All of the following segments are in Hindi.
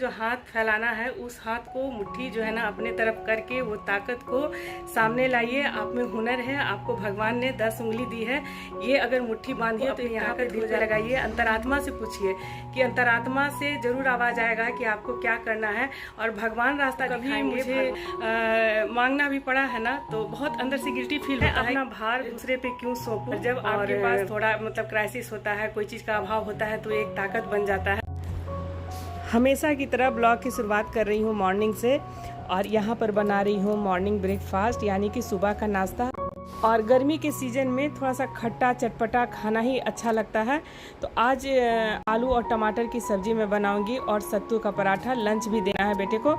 जो हाथ फैलाना है उस हाथ को मुट्ठी जो है ना अपने तरफ करके वो ताकत को सामने लाइए। आप में हुनर है, आपको भगवान ने 10 उंगली दी है। ये अगर मुट्ठी बांधिए तो यहाँ पर दिल लगाइए, अंतरात्मा से पूछिए कि अंतरात्मा से जरूर आवाज आएगा कि आपको क्या करना है और भगवान रास्ता कभी मुझे मांगना भी पड़ा है ना तो बहुत अंदर से गिल्टी फील होता है। अपना भार दूसरे पे क्यों सौंपूं। जब आपके पास थोड़ा मतलब क्राइसिस होता है, कोई चीज का अभाव होता है तो एक ताकत बन जाता है। हमेशा की तरह ब्लॉग की शुरुआत कर रही हूँ मॉर्निंग से और यहाँ पर बना रही हूँ मॉर्निंग ब्रेकफास्ट यानी कि सुबह का नाश्ता। और गर्मी के सीज़न में थोड़ा सा खट्टा चटपटा खाना ही अच्छा लगता है। तो आज आलू और टमाटर की सब्जी मैं बनाऊंगी और सत्तू का पराठा। लंच भी देना है बेटे को।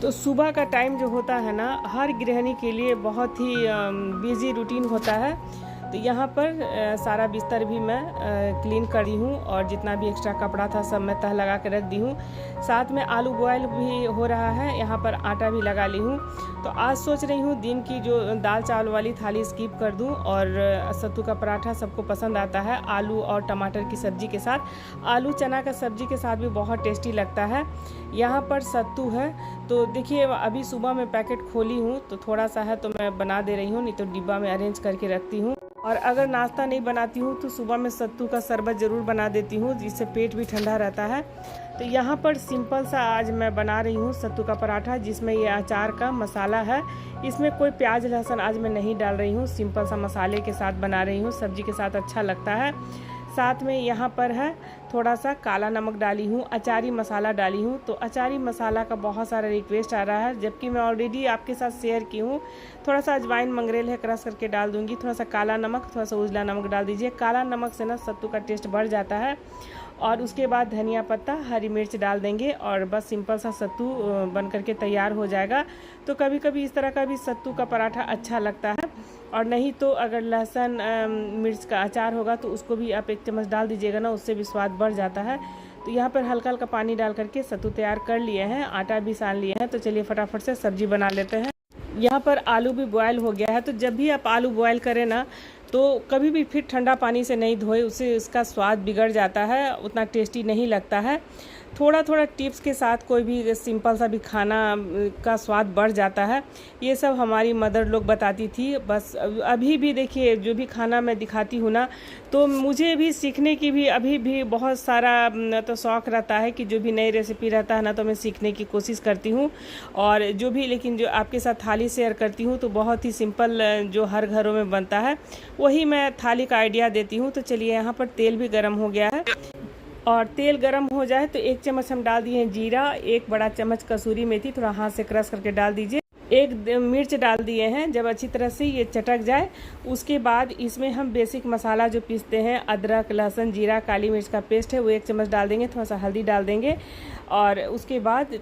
तो सुबह का टाइम जो होता है ना हर गृहिणी के लिए बहुत ही बिजी रूटीन होता है। तो यहाँ पर सारा बिस्तर भी मैं क्लीन कर दी हूँ और जितना भी एक्स्ट्रा कपड़ा था सब मैं तह लगा के रख दी हूँ। साथ में आलू बॉयल भी हो रहा है, यहाँ पर आटा भी लगा ली हूँ। तो आज सोच रही हूँ दिन की जो दाल चावल वाली थाली स्किप कर दूँ और सत्तू का पराठा सबको पसंद आता है आलू और टमाटर की सब्ज़ी के साथ। आलू चना का सब्ज़ी के साथ भी बहुत टेस्टी लगता है। यहाँ पर सत्तू है तो देखिए अभी सुबह में पैकेट खोली हूँ तो थोड़ा सा है तो मैं बना दे रही हूँ, नहीं तो डिब्बा में अरेंज करके रखती हूँ। और अगर नाश्ता नहीं बनाती हूँ तो सुबह में सत्तू का शरबत ज़रूर बना देती हूँ जिससे पेट भी ठंडा रहता है। तो यहाँ पर सिंपल सा आज मैं बना रही हूँ सत्तू का पराठा जिसमें ये अचार का मसाला है। इसमें कोई प्याज लहसुन आज मैं नहीं डाल रही हूँ, सिंपल सा मसाले के साथ बना रही हूँ, सब्जी के साथ अच्छा लगता है। साथ में यहाँ पर है थोड़ा सा काला नमक डाली हूँ, अचारी मसाला डाली हूँ। तो अचारी मसाला का बहुत सारा रिक्वेस्ट आ रहा है जबकि मैं ऑलरेडी आपके साथ शेयर की हूँ। थोड़ा सा अजवाइन मंगरेल है क्रश करके डाल दूँगी, थोड़ा सा काला नमक, थोड़ा सा उजला नमक डाल दीजिए। काला नमक से ना सत्तू का टेस्ट बढ़ जाता है। और उसके बाद धनिया पत्ता हरी मिर्च डाल देंगे और बस सिंपल सा सत्तू बन करके तैयार हो जाएगा। तो कभी कभी इस तरह का भी सत्तू का पराठा अच्छा लगता है। और नहीं तो अगर लहसुन मिर्च का अचार होगा तो उसको भी आप 1 चम्मच डाल दीजिएगा ना, उससे भी स्वाद बढ़ जाता है। तो यहाँ पर हल्का हल्का पानी डाल करके सत्तू तैयार कर लिए हैं, आटा भी सान लिए हैं। तो चलिए फटाफट से सब्जी बना लेते हैं। यहाँ पर आलू भी बॉयल हो गया है। तो जब भी आप आलू बॉयल करें ना तो कभी भी फिर ठंडा पानी से नहीं धोए, उससे उसका स्वाद बिगड़ जाता है, उतना टेस्टी नहीं लगता है। थोड़ा थोड़ा टिप्स के साथ कोई भी सिंपल सा भी खाना का स्वाद बढ़ जाता है। ये सब हमारी मदर लोग बताती थी। बस अभी भी देखिए जो भी खाना मैं दिखाती हूँ ना तो मुझे भी सीखने की भी अभी भी बहुत सारा तो शौक़ रहता है कि जो भी नई रेसिपी रहता है ना तो मैं सीखने की कोशिश करती हूँ। और जो भी लेकिन जो आपके साथ थाली शेयर करती हूँ तो बहुत ही सिंपल जो हर घरों में बनता है वही मैं थाली का आइडिया देती हूँ। तो चलिए यहाँ पर तेल भी गर्म हो गया है और तेल गर्म हो जाए तो 1 चम्मच हम डाल दिए हैं जीरा, 1 बड़ा चम्मच कसूरी मेथी थोड़ा हाथ से क्रश करके डाल दीजिए, 1 मिर्च डाल दिए हैं। जब अच्छी तरह से ये चटक जाए उसके बाद इसमें हम बेसिक मसाला जो पीसते हैं अदरक लहसुन जीरा काली मिर्च का पेस्ट है वो 1 चम्मच डाल देंगे, थोड़ा सा हल्दी डाल देंगे और उसके बाद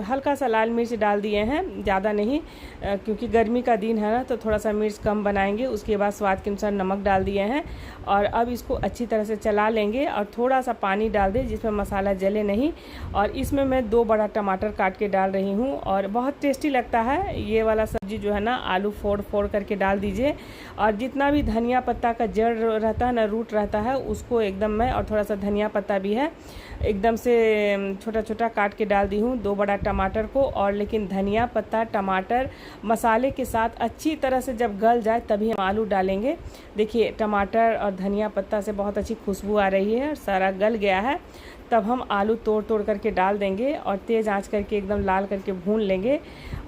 हल्का सा लाल मिर्च डाल दिए हैं, ज़्यादा नहीं क्योंकि गर्मी का दिन है ना तो थोड़ा सा मिर्च कम बनाएंगे। उसके बाद स्वाद के अनुसार नमक डाल दिए हैं और अब इसको अच्छी तरह से चला लेंगे और थोड़ा सा पानी डाल दें जिसमें मसाला जले नहीं। और इसमें मैं 2 बड़ा टमाटर काट के डाल रही हूँ और बहुत टेस्टी लगता है ये वाला सब्जी जो है ना। आलू फोड़ फोड़ करके डाल दीजिए और जितना भी धनिया पत्ता का जड़ रहता है ना, रूट रहता है, उसको एकदम मैं और थोड़ा सा धनिया पत्ता भी है एकदम से छोटा छोटा काट के डाल दी हूँ 2 बड़ा टमाटर को। और लेकिन धनिया पत्ता टमाटर मसाले के साथ अच्छी तरह से जब गल जाए तभी हम आलू डालेंगे। देखिए टमाटर और धनिया पत्ता से बहुत अच्छी खुशबू आ रही है और सारा गल गया है। तब हम आलू तोड़ तोड़ करके डाल देंगे और तेज़ आंच करके एकदम लाल करके भून लेंगे।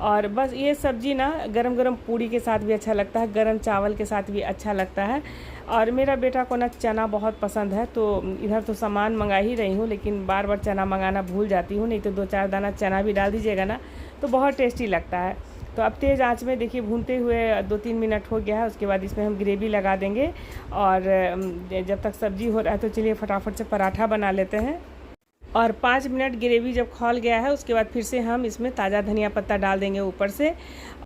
और बस ये सब्ज़ी ना गरम गरम पूड़ी के साथ भी अच्छा लगता है, गरम चावल के साथ भी अच्छा लगता है। और मेरा बेटा को ना चना बहुत पसंद है तो इधर तो सामान मंगा ही रही हूँ लेकिन बार बार चना मंगाना भूल जाती हूँ, नहीं तो 2-4 दाना चना भी डाल दीजिएगा ना तो बहुत टेस्टी लगता है। तो अब तेज़ आंच में देखिए भूनते हुए 2-3 मिनट हो गया है। उसके बाद इसमें हम ग्रेवी लगा देंगे और जब तक सब्जी हो रहा है तो चलिए फटाफट से पराठा बना लेते हैं। और 5 मिनट ग्रेवी जब खौल गया है उसके बाद फिर से हम इसमें ताज़ा धनिया पत्ता डाल देंगे ऊपर से।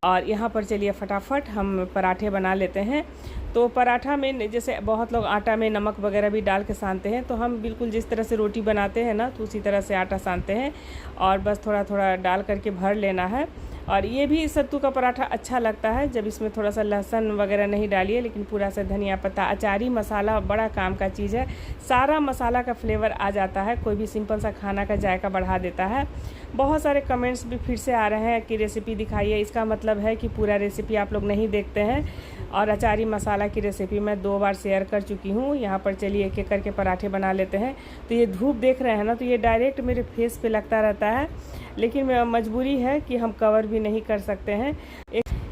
और यहाँ पर चलिए फटाफट हम पराठे बना लेते हैं। तो पराठा में जैसे बहुत लोग आटा में नमक वगैरह भी डाल के सानते हैं, तो हम बिल्कुल जिस तरह से रोटी बनाते हैं ना तो उसी तरह से आटा सानते हैं और बस थोड़ा थोड़ा डाल करके भर लेना है। और ये भी सत्तू का पराठा अच्छा लगता है जब इसमें थोड़ा सा लहसुन वगैरह नहीं डालिए, लेकिन पूरा सा धनिया पत्ता, अचारी मसाला बड़ा काम का चीज़ है। सारा मसाला का फ्लेवर आ जाता है, कोई भी सिंपल सा खाना का जायका बढ़ा देता है। बहुत सारे कमेंट्स भी फिर से आ रहे हैं कि रेसिपी दिखाइए, इसका मतलब है कि पूरा रेसिपी आप लोग नहीं देखते हैं। और अचारी मसाला की रेसिपी मैं 2 बार शेयर कर चुकी हूँ। यहाँ पर चलिए एक एक करके पराठे बना लेते हैं। तो ये धूप देख रहे हैं ना, तो ये डायरेक्ट मेरे फेस पे लगता रहता है, लेकिन मजबूरी है कि हम कवर भी नहीं कर सकते हैं।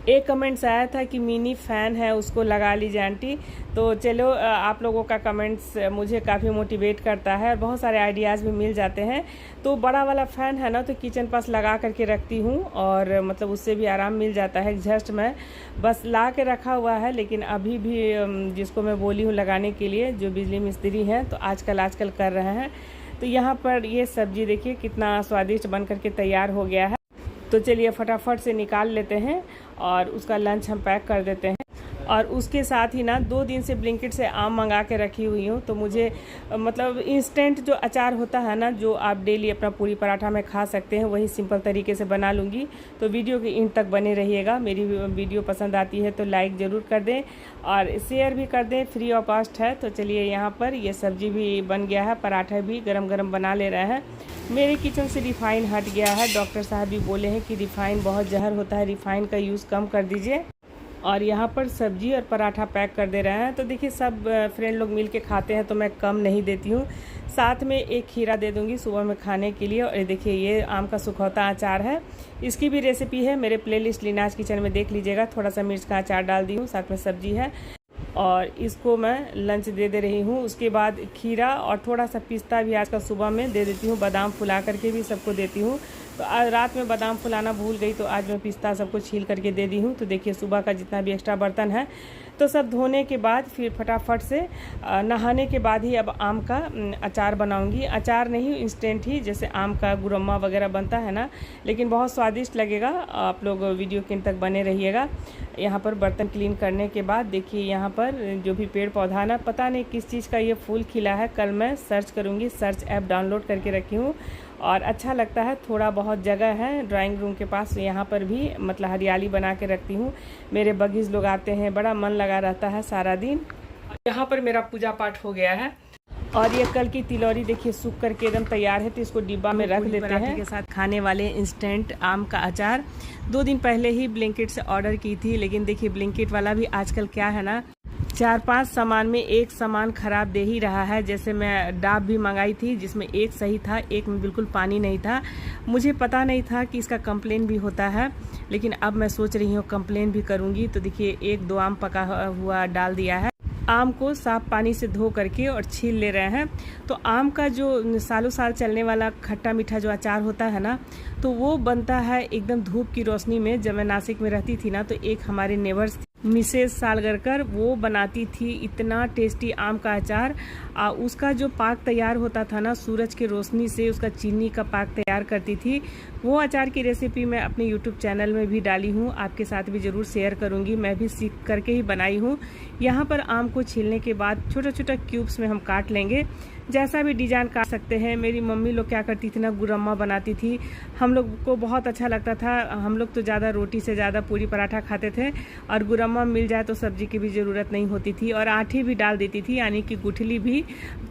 एक कमेंट्स आया था कि मिनी फ़ैन है उसको लगा लीजिए आंटी। तो चलो आप लोगों का कमेंट्स मुझे काफ़ी मोटिवेट करता है और बहुत सारे आइडियाज़ भी मिल जाते हैं। तो बड़ा वाला फ़ैन है ना, तो किचन पास लगा करके रखती हूँ और मतलब उससे भी आराम मिल जाता है। जस्ट मैं बस ला के रखा हुआ है, लेकिन अभी भी जिसको मैं बोली हूँ लगाने के लिए, जो बिजली मिस्त्री हैं, तो आजकल कर रहे हैं। तो यहाँ पर ये सब्ज़ी देखिए कितना स्वादिष्ट बन करके तैयार हो गया है। तो चलिए फटाफट से निकाल लेते हैं और उसका लंच हम पैक कर देते हैं। और उसके साथ ही ना 2 दिन से ब्लिंकिट से आम मंगा के रखी हुई हूँ। तो मुझे मतलब इंस्टेंट जो अचार होता है ना, जो आप डेली अपना पूरी पराठा में खा सकते हैं, वही सिंपल तरीके से बना लूँगी। तो वीडियो के एंड तक बने रहिएगा। मेरी वीडियो पसंद आती है तो लाइक ज़रूर कर दें और शेयर भी कर दें, फ्री ऑफ कॉस्ट है। तो चलिए यहाँ पर ये सब्ज़ी भी बन गया है, पराठा भी गरम गरम बना ले रहे हैं। मेरे किचन से रिफ़ाइन हट गया है। डॉक्टर साहब भी बोले हैं कि रिफ़ाइन बहुत जहर होता है, रिफ़ाइन का यूज़ कम कर दीजिए। और यहाँ पर सब्जी और पराठा पैक कर दे रहे हैं। तो देखिए सब फ्रेंड लोग मिल के खाते हैं तो मैं कम नहीं देती हूँ। साथ में एक खीरा दे दूँगी सुबह में खाने के लिए। और ये देखिए ये आम का सुखौता अचार है, इसकी भी रेसिपी है मेरे प्लेलिस्ट लीनाज किचन में, देख लीजिएगा। थोड़ा सा मिर्च का अचार डाल दी हूँ, साथ में सब्जी है और इसको मैं लंच दे रही हूँ। उसके बाद खीरा और थोड़ा सा पिस्ता भी आज का सुबह में दे देती हूँ, बादाम फुला करके भी सबको देती हूँ। तो आज रात में बादाम फुलाना भूल गई, तो आज मैं पिस्ता सबको छील करके दे दी हूँ। तो देखिए सुबह का जितना भी एक्स्ट्रा बर्तन है, तो सब धोने के बाद फिर फटाफट से नहाने के बाद ही अब आम का अचार बनाऊंगी। अचार नहीं, इंस्टेंट ही, जैसे आम का गुरम्मा वगैरह बनता है ना, लेकिन बहुत स्वादिष्ट लगेगा। आप लोग वीडियो के अंत तक बने रहिएगा। यहाँ पर बर्तन क्लीन करने के बाद देखिए यहाँ पर जो भी पेड़ पौधा ना, पता नहीं किस चीज़ का ये फूल खिला है। कल मैं सर्च करूँगी, सर्च ऐप डाउनलोड करके रखी हूँ और अच्छा लगता है। थोड़ा बहुत जगह है ड्राइंग रूम के पास, यहाँ पर भी मतलब हरियाली बना के रखती हूँ। मेरे बगीच लोग आते हैं, बड़ा मन लगा रहता है सारा दिन। यहाँ पर मेरा पूजा पाठ हो गया है और ये कल की तिलौरी देखिए सूख करके एकदम तैयार है। तो इसको डिब्बा में रख देते हैं। के साथ खाने वाले इंस्टेंट आम का अचार 2 दिन पहले ही ब्लिंकिट से ऑर्डर की थी, लेकिन देखिए ब्लिंकिट वाला भी आजकल क्या है ना, 4-5 सामान में एक सामान खराब दे ही रहा है। जैसे मैं डाब भी मंगाई थी, जिसमें एक सही था, एक में बिल्कुल पानी नहीं था। मुझे पता नहीं था कि इसका कंप्लेन भी होता है, लेकिन अब मैं सोच रही हूँ कंप्लेन भी करूँगी। तो देखिए 1-2 आम पका हुआ डाल दिया है। आम को साफ पानी से धो करके और छील ले रहे हैं। तो आम का जो सालों साल चलने वाला खट्टा मीठा जो अचार होता है ना, तो वो बनता है एकदम धूप की रोशनी में। जब मैं नासिक में रहती थी ना, तो एक हमारे नेबर्स मिसेस सालगरकर, वो बनाती थी इतना टेस्टी आम का अचार। उसका जो पाक तैयार होता था ना, सूरज की रोशनी से उसका चीनी का पाक तैयार करती थी। वो अचार की रेसिपी मैं अपने यूट्यूब चैनल में भी डाली हूँ, आपके साथ भी ज़रूर शेयर करूँगी। मैं भी सीख करके ही बनाई हूँ। यहाँ पर आम को छीलने के बाद छोटा छोटा क्यूब्स में हम काट लेंगे, जैसा भी डिजाइन काट सकते हैं। मेरी मम्मी लोग क्या करती थी ना, गुरम्मा बनाती थी, हम लोग को बहुत अच्छा लगता था। हम लोग तो ज़्यादा रोटी से ज़्यादा पूरी पराठा खाते थे और गुरम्मा मिल जाए तो सब्जी की भी ज़रूरत नहीं होती थी और आठी भी डाल देती थी, यानी कि गुठली भी,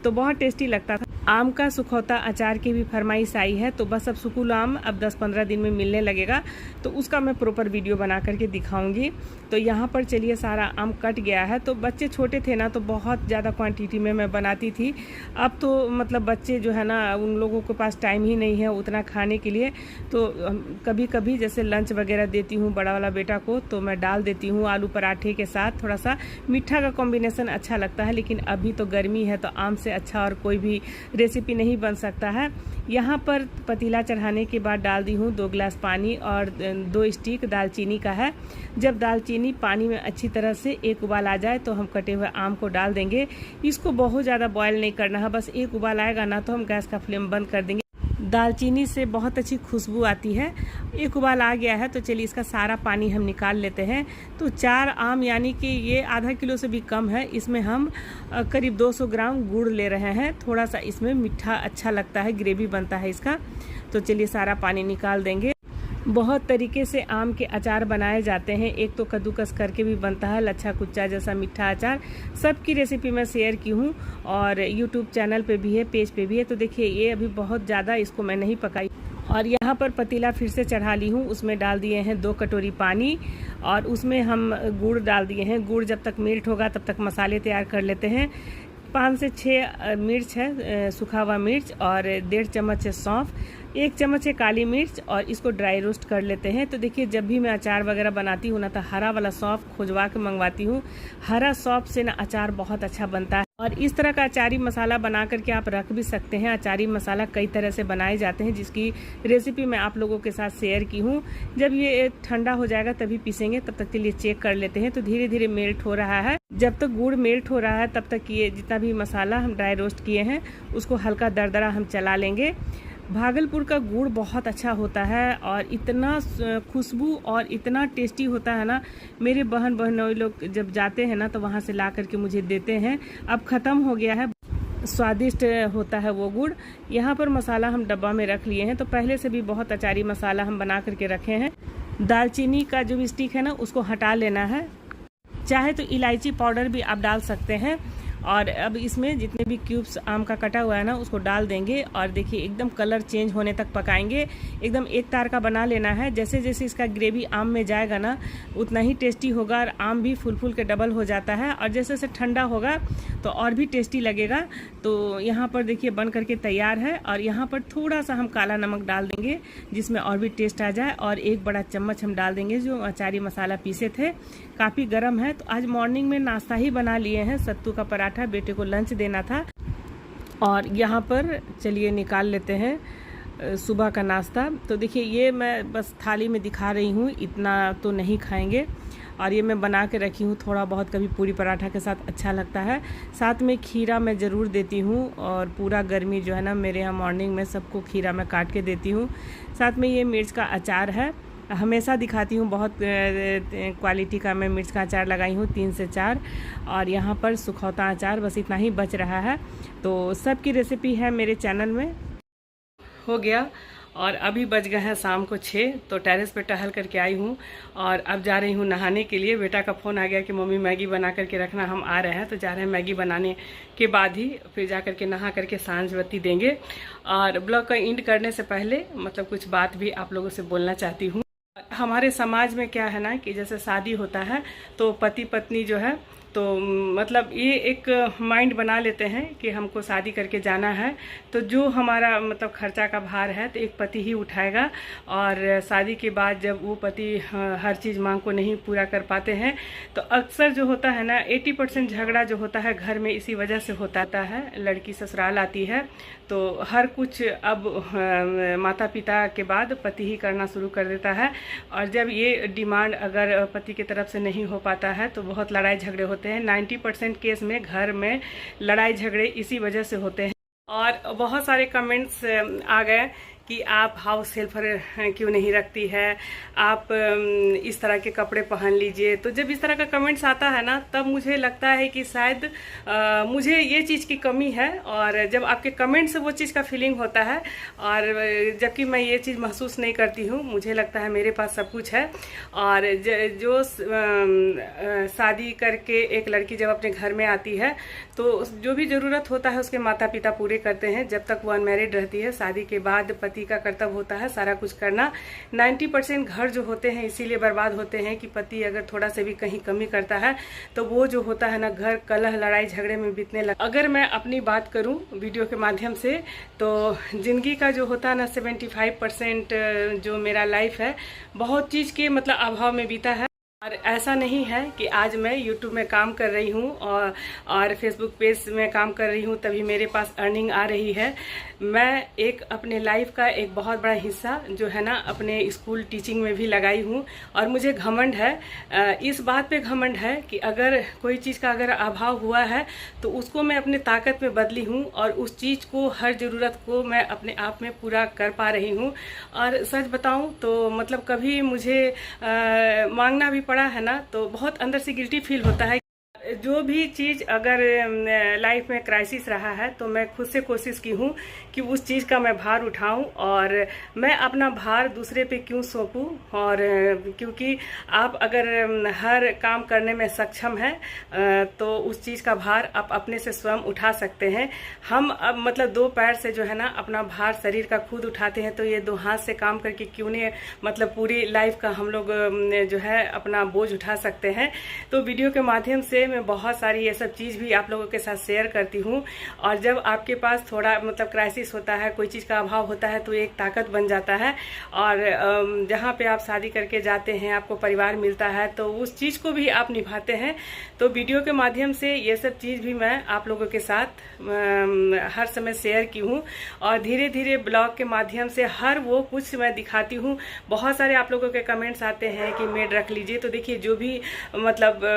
तो बहुत टेस्टी लगता था। आम का सुखौता अचार की भी फरमाइश आई है, तो बस अब सुकुल आम अब 10-15 दिन में मिलने लगेगा, तो उसका मैं प्रॉपर वीडियो बना करके दिखाऊंगी। तो यहाँ पर चलिए सारा आम कट गया है। तो बच्चे छोटे थे ना, तो बहुत ज़्यादा क्वांटिटी में मैं बनाती थी। अब तो मतलब बच्चे जो है ना, उन लोगों के पास टाइम ही नहीं है उतना खाने के लिए। तो कभी कभी जैसे लंच वगैरह देती हूँ बड़ा वाला बेटा को, तो मैं डाल देती हूँ आलू पराठे के साथ। थोड़ा सा मीठा का कॉम्बिनेशन अच्छा लगता है, लेकिन अभी तो गर्मी है, तो आम से अच्छा और कोई भी रेसिपी नहीं बन सकता है। यहाँ पर पतीला चढ़ाने के बाद डाल दी हूँ 2 गिलास पानी और 2 स्टिक दालचीनी का है। जब दालचीनी पानी में अच्छी तरह से एक उबाल आ जाए, तो हम कटे हुए आम को डाल देंगे। इसको बहुत ज़्यादा बॉयल नहीं करना है, बस एक उबाल आएगा ना, तो हम गैस का फ्लेम बंद कर देंगे। दालचीनी से बहुत अच्छी खुशबू आती है। एक उबाल आ गया है, तो चलिए इसका सारा पानी हम निकाल लेते हैं। तो 4 आम, यानी कि ये आधा किलो से भी कम है, इसमें हम करीब 200 ग्राम गुड़ ले रहे हैं। थोड़ा सा इसमें मीठा अच्छा लगता है, ग्रेवी बनता है इसका। तो चलिए सारा पानी निकाल देंगे। बहुत तरीके से आम के अचार बनाए जाते हैं। एक तो कद्दूकस करके भी बनता है, लच्छा कुच्चा जैसा मीठा अचार। सबकी रेसिपी मैं शेयर की हूँ और यूट्यूब चैनल पे भी है, पेज पे भी है। तो देखिए ये अभी बहुत ज़्यादा इसको मैं नहीं पकाई और यहाँ पर पतीला फिर से चढ़ा ली हूँ। उसमें डाल दिए हैं 2 कटोरी पानी और उसमें हम गुड़ डाल दिए हैं। गुड़ जब तक मेल्ट होगा तब तक मसाले तैयार कर लेते हैं। 5 से 6 मिर्च है, सूखा हुआ मिर्च, और 1.5 चम्मच है सौंफ, 1 चम्मच है काली मिर्च, और इसको ड्राई रोस्ट कर लेते हैं। तो देखिए जब भी मैं अचार वगैरह बनाती हूँ ना तो हरा वाला सौंफ खुजवा के मंगवाती हूँ। हरा सौंफ से ना अचार बहुत अच्छा बनता है। और इस तरह का अचारी मसाला बना करके आप रख भी सकते हैं। अचारी मसाला कई तरह से बनाए जाते हैं जिसकी रेसिपी मैं आप लोगों के साथ शेयर की हूँ। जब ये ठंडा हो जाएगा तभी पीसेंगे, तब तक के लिए चेक कर लेते हैं। तो धीरे धीरे मेल्ट हो रहा है। जब तक गुड़ मेल्ट हो रहा है तब तक ये जितना भी मसाला हम ड्राई रोस्ट किए हैं उसको हल्का दरदरा हम चला लेंगे। भागलपुर का गुड़ बहुत अच्छा होता है और इतना खुशबू और इतना टेस्टी होता है ना। मेरे बहनोई लोग जब जाते हैं ना तो वहाँ से ला करके मुझे देते हैं। अब ख़त्म हो गया है, स्वादिष्ट होता है वो गुड़। यहाँ पर मसाला हम डब्बा में रख लिए हैं। तो पहले से भी बहुत अचारी मसाला हम बना करके रखे हैं। दालचीनी का जो स्टिक है ना उसको हटा लेना है। चाहे तो इलायची पाउडर भी आप डाल सकते हैं। और अब इसमें जितने भी क्यूब्स आम का कटा हुआ है ना उसको डाल देंगे और देखिए एकदम कलर चेंज होने तक पकाएंगे। एकदम एक तार का बना लेना है। जैसे जैसे इसका ग्रेवी आम में जाएगा ना उतना ही टेस्टी होगा और आम भी फूल फूल के डबल हो जाता है। और जैसे जैसे ठंडा होगा तो और भी टेस्टी लगेगा। तो यहाँ पर देखिए बन करके तैयार है। और यहाँ पर थोड़ा सा हम काला नमक डाल देंगे जिसमें और भी टेस्ट आ जाए। और 1 बड़ा चम्मच हम डाल देंगे जो अचारी मसाला पीसे थे। काफ़ी गर्म है। तो आज मॉर्निंग में नाश्ता ही बना लिए हैं, सत्तू का पराठा, बेटे को लंच देना था। और यहाँ पर चलिए निकाल लेते हैं सुबह का नाश्ता। तो देखिए ये मैं बस थाली में दिखा रही हूँ, इतना तो नहीं खाएंगे। और ये मैं बना के रखी हूँ, थोड़ा बहुत कभी पूरी पराठा के साथ अच्छा लगता है। साथ में खीरा मैं ज़रूर देती हूँ और पूरा गर्मी जो है ना मेरे यहाँ मॉर्निंग में सबको खीरा मैं काट के देती हूँ। साथ में ये मिर्च का अचार है, हमेशा दिखाती हूँ। बहुत क्वालिटी का मैं मिर्च का अचार लगाई हूँ, 3 से 4। और यहाँ पर सुखौता अचार, बस इतना ही बच रहा है। तो सबकी रेसिपी है मेरे चैनल में। हो गया और अभी बज गए हैं शाम को 6। तो टेरेस पे टहल करके आई हूँ और अब जा रही हूँ नहाने के लिए। बेटा का फ़ोन आ गया कि मम्मी मैगी बना करके रखना, हम आ रहे हैं। तो जा रहे हैं, मैगी बनाने के बाद ही फिर जा करके नहा करके सांझ बत्ती देंगे। और ब्लॉग का एंड करने से पहले मतलब कुछ बात भी आप लोगों से बोलना चाहती हूँ। हमारे समाज में क्या है ना कि जैसे शादी होता है तो पति पत्नी जो है तो मतलब ये एक माइंड बना लेते हैं कि हमको शादी करके जाना है। तो जो हमारा मतलब खर्चा का भार है तो एक पति ही उठाएगा। और शादी के बाद जब वो पति हर चीज़ मांग को नहीं पूरा कर पाते हैं तो अक्सर जो होता है ना 80% झगड़ा जो होता है घर में इसी वजह से होता है। लड़की ससुराल आती है तो हर कुछ अब माता पिता के बाद पति ही करना शुरू कर देता है। और जब ये डिमांड अगर पति की तरफ से नहीं हो पाता है तो बहुत लड़ाई झगड़े होते हैं। 90% केस में घर में लड़ाई झगड़े इसी वजह से होते हैं। और बहुत सारे कमेंट्स आ गए कि आप हाउस हेल्पर क्यों नहीं रखती है, आप इस तरह के कपड़े पहन लीजिए। तो जब इस तरह का कमेंट्स आता है ना तब मुझे लगता है कि शायद मुझे ये चीज़ की कमी है। और जब आपके कमेंट से वो चीज़ का फीलिंग होता है और जबकि मैं ये चीज़ महसूस नहीं करती हूँ, मुझे लगता है मेरे पास सब कुछ है। और जो शादी करके एक लड़की जब अपने घर में आती है तो जो भी ज़रूरत होता है उसके माता पिता पूरे करते हैं जब तक वो अनमैरिड रहती है। शादी के बाद पति का कर्तव्य होता है सारा कुछ करना। 90% घर जो होते हैं इसीलिए बर्बाद होते हैं कि पति अगर थोड़ा से भी कहीं कमी करता है तो वो जो होता है ना घर कलह लड़ाई झगड़े में बीतने लगा। अगर मैं अपनी बात करूं वीडियो के माध्यम से तो जिंदगी का जो होता है ना 75% जो मेरा लाइफ है बहुत चीज़ के मतलब अभाव में बीता है। और ऐसा नहीं है कि आज मैं YouTube में काम कर रही हूँ और Facebook पेज में काम कर रही हूँ तभी मेरे पास अर्निंग आ रही है। मैं एक अपने लाइफ का एक बहुत बड़ा हिस्सा जो है ना अपने स्कूल टीचिंग में भी लगाई हूँ। और मुझे घमंड है, इस बात पे घमंड है कि अगर कोई चीज़ का अगर अभाव हुआ है तो उसको मैं अपने ताकत में बदली हूँ और उस चीज़ को हर ज़रूरत को मैं अपने आप में पूरा कर पा रही हूँ। और सच बताऊँ तो मतलब कभी मुझे मांगना भी पड़ा है ना तो बहुत अंदर से गिल्टी फील होता है। जो भी चीज़ अगर लाइफ में क्राइसिस रहा है तो मैं खुद से कोशिश की हूँ कि उस चीज़ का मैं भार उठाऊं, और मैं अपना भार दूसरे पे क्यों सौंपूं। और क्योंकि आप अगर हर काम करने में सक्षम हैं तो उस चीज़ का भार आप अपने से स्वयं उठा सकते हैं। हम अब मतलब दो पैर से जो है ना अपना भार शरीर का खुद उठाते हैं, तो ये दो हाथ से काम करके क्यों नहीं मतलब पूरी लाइफ का हम लोग जो है अपना बोझ उठा सकते हैं। तो वीडियो के माध्यम से मैं बहुत सारी ये सब चीज़ भी आप लोगों के साथ शेयर करती हूँ। और जब आपके पास थोड़ा मतलब क्राइसिस होता है, कोई चीज़ का अभाव होता है, तो एक ताकत बन जाता है। और जहाँ पे आप शादी करके जाते हैं, आपको परिवार मिलता है, तो उस चीज़ को भी आप निभाते हैं। तो वीडियो के माध्यम से ये सब चीज़ भी मैं आप लोगों के साथ हर समय शेयर की हूँ, और धीरे धीरे ब्लॉग के माध्यम से हर वो कुछ मैं दिखाती हूँ। बहुत सारे आप लोगों के कमेंट्स आते हैं कि मेड रख लीजिए। तो देखिए, जो भी मतलब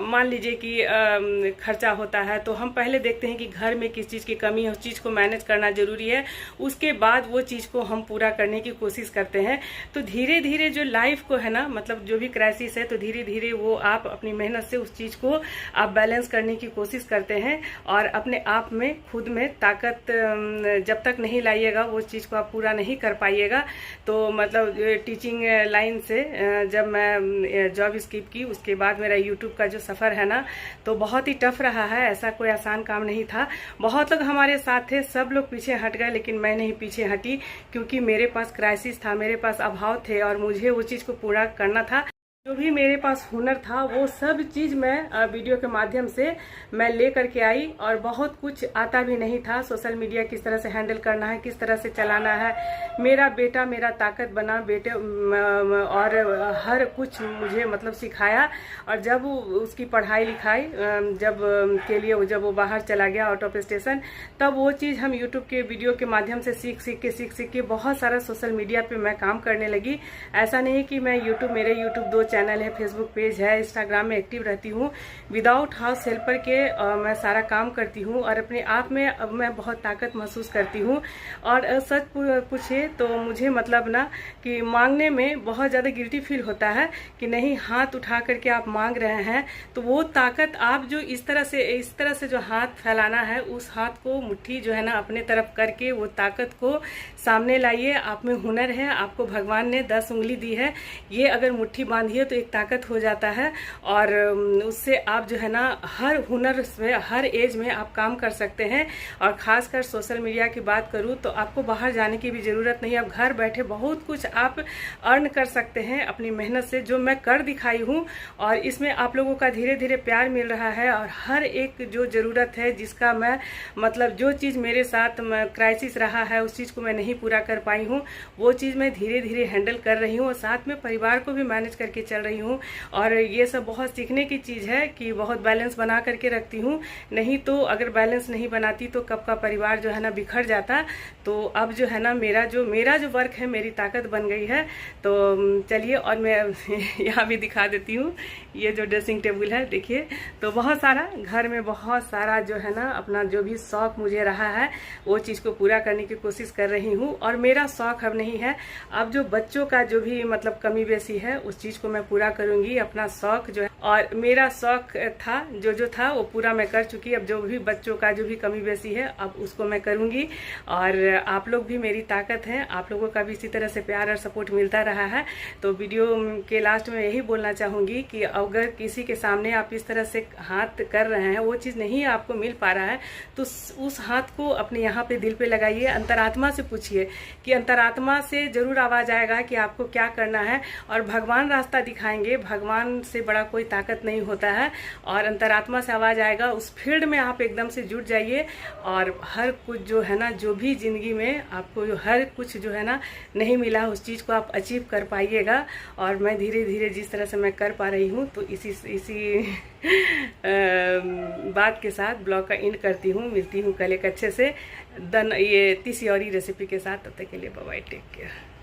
मान लीजिए कि खर्चा होता है, तो हम पहले देखते हैं कि घर में किस चीज़ की कमी है, उस चीज़ को मैनेज करना जरूरी है। उसके बाद वो चीज़ को हम पूरा करने की कोशिश करते हैं। तो धीरे धीरे जो लाइफ को है ना, मतलब जो भी क्राइसिस है, तो धीरे धीरे वो आप अपनी मेहनत से उस चीज़ को आप बैलेंस करने की कोशिश करते हैं। और अपने आप में खुद में ताकत जब तक नहीं लाइएगा, वो चीज़ को आप पूरा नहीं कर पाइएगा। तो मतलब टीचिंग लाइन से जब मैं जॉब स्किप की, उसके बाद मेरा यूट्यूब का जो सफ़र है ना, तो बहुत ही टफ रहा है। ऐसा कोई आसान काम नहीं था। बहुत लोग हमारे साथ थे, सब लोग पीछे हट गए, लेकिन मैं नहीं पीछे हटी, क्योंकि मेरे पास क्राइसिस था, मेरे पास अभाव थे, और मुझे वो चीज़ को पूरा करना था। जो भी मेरे पास हुनर था, वो सब चीज़ मैं वीडियो के माध्यम से मैं ले करके आई। और बहुत कुछ आता भी नहीं था, सोशल मीडिया किस तरह से हैंडल करना है, किस तरह से चलाना है। मेरा बेटा मेरा ताकत बना, बेटे और हर कुछ मुझे मतलब सिखाया। और जब उसकी पढ़ाई लिखाई जब के लिए जब वो बाहर चला गया आउट ऑफ स्टेशन, तब वो चीज़ हम यूट्यूब के वीडियो के माध्यम से सीख के बहुत सारा सोशल मीडिया पे मैं काम करने लगी। ऐसा नहीं कि मैं मेरे यूट्यूब 2 चैनल है, फेसबुक पेज है, इंस्टाग्राम में एक्टिव रहती हूँ। विदाउट हाउस हेल्पर के मैं सारा काम करती हूँ, और अपने आप में अब मैं बहुत ताकत महसूस करती हूँ। और सच पूछे तो मुझे मतलब ना कि मांगने में बहुत ज़्यादा गिल्टी फील होता है कि नहीं, हाथ उठा करके आप मांग रहे हैं, तो वो ताकत आप जो इस तरह से जो हाथ फैलाना है, उस हाथ को मुट्ठी जो है ना अपने तरफ करके वो ताकत को सामने लाइए। आप में हुनर है, आपको भगवान ने 10 उंगली दी है, ये अगर मुट्ठी बांधिए तो एक ताकत हो जाता है। और उससे आप जो है ना हर हुनर में, हर एज में आप काम कर सकते हैं। और खासकर सोशल मीडिया की बात करूँ तो आपको बाहर जाने की भी ज़रूरत नहीं है। आप घर बैठे बहुत कुछ आप अर्न कर सकते हैं अपनी मेहनत से, जो मैं कर दिखाई हूँ। और इसमें आप लोगों का धीरे धीरे प्यार मिल रहा है। और हर एक जो ज़रूरत है, जिसका मैं मतलब जो चीज़ मेरे साथ क्राइसिस रहा है, उस चीज़ को मैं नहीं पूरा कर पाई हूँ, वो चीज़ मैं धीरे धीरे हैंडल कर रही हूँ। और साथ में परिवार को भी मैनेज करके चल रही हूँ। और ये सब बहुत सीखने की चीज़ है कि बहुत बैलेंस बना करके रखती हूँ। नहीं तो अगर बैलेंस नहीं बनाती तो कब का परिवार जो है ना बिखर जाता। तो अब जो है ना मेरा जो वर्क है, मेरी ताकत बन गई है। तो चलिए, और मैं यहाँ भी दिखा देती हूँ, ये जो ड्रेसिंग टेबल है देखिए। तो बहुत सारा घर में बहुत सारा जो है ना अपना जो भी शौक मुझे रहा है, वो चीज़ को पूरा करने की कोशिश कर रही हूँ। और मेरा शौक अब नहीं है, अब जो बच्चों का जो भी मतलब कमी बेसी है, उस चीज़ को मैं पूरा करूंगी। अपना शौक जो है, और मेरा शौक था जो था वो पूरा मैं कर चुकी। अब जो भी बच्चों का जो भी कमी बेसी है, अब उसको मैं करूंगी। और आप लोग भी मेरी ताकत हैं, आप लोगों का भी इसी तरह से प्यार और सपोर्ट मिलता रहा है। तो वीडियो के लास्ट में यही बोलना चाहूंगी कि अगर किसी के सामने आप इस तरह से हाथ कर रहे हैं, वो चीज़ नहीं आपको मिल पा रहा है, तो उस हाथ को अपने यहाँ पे दिल पे लगाइए। अंतरात्मा से पूछिए कि अंतरात्मा से जरूर आवाज आएगा कि आपको क्या करना है, और भगवान रास्ता दिखाएंगे। भगवान से बड़ा कोई ताकत नहीं होता है। और अंतरात्मा से आवाज आएगा, उस फील्ड में आप एकदम से जुट जाइए। और हर कुछ जो है ना, जो भी जिंदगी में आपको जो हर कुछ जो है ना नहीं मिला, उस चीज़ को आप अचीव कर पाइएगा। और मैं धीरे धीरे जिस तरह से मैं कर पा रही हूँ, तो इसी बात के साथ ब्लॉग का एंड करती हूँ। मिलती हूँ कल एक अच्छे से ये तीसरी और रेसिपी के साथ। तब तक के लिए बाय बाय, टेक केयर।